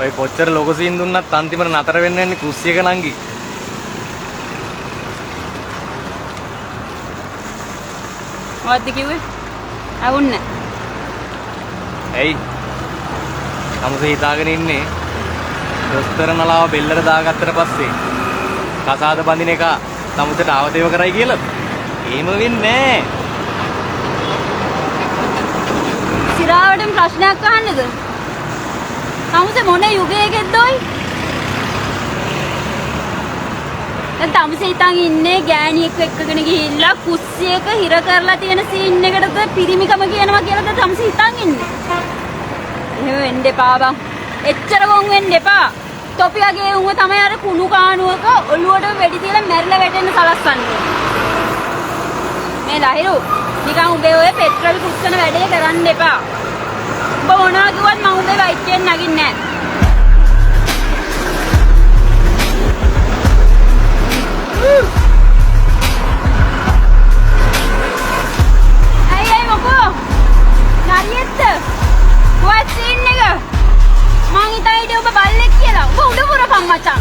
ඔය කොච්චර ලොකු සීන් දුන්නත් අන්තිමට නතර වෙන්න යන්නේ කුස්සියක නංගි. මොකද්ද කිව්වේ? අවුන්නේ. ඇයි? සමුසේ හිතාගෙන ඉන්නේ දොස්තර නලාව බෙල්ලට දාගත්තට පස්සේ කසාද බඳින එක සමුසේට ආවදේව කරයි කියලා. එහෙම වෙන්නේ නැහැ. සිරාවටම ප්‍රශ්නයක් අහන්නද? සමුසේ මොන යුගයකද ඔයි? දැන් තමුසේ හිතන් ඉන්නේ ගෑණියෙක් එක්කගෙන ගිහිල්ලා කුස්සියක හිර කරලා තියෙන සීන් එකටද පිරිමිකම කියනවා කියලාද තමුසේ හිතන් ඉන්නේ? එහෙම වෙන්න එපා බං. එච්චර වොන් වෙන්න එපා. තොපි වගේ උඹ තමයි අර කුණු කානුවක ඔළුවට වෙඩි තියලා මැරිලා වැටෙන්න සලස්සන්නේ. මේ ලහිරු නිකන් උඹේ ඔය පෙට්‍රල් කුස්සන වැඩේ කරන්න එපා. උඹ මොනවා කිව්වත් මම උඹේ වයිට්ටෙන් නගින්නේ නැහැ. අයියයි මොකෝ? නරියෙත්ද? කොහෙද සීන් එක? මං හිතා හිටියේ ඔබ බල්ලෙක් කියලා. ඔබ උඩ පුරපන් මචං.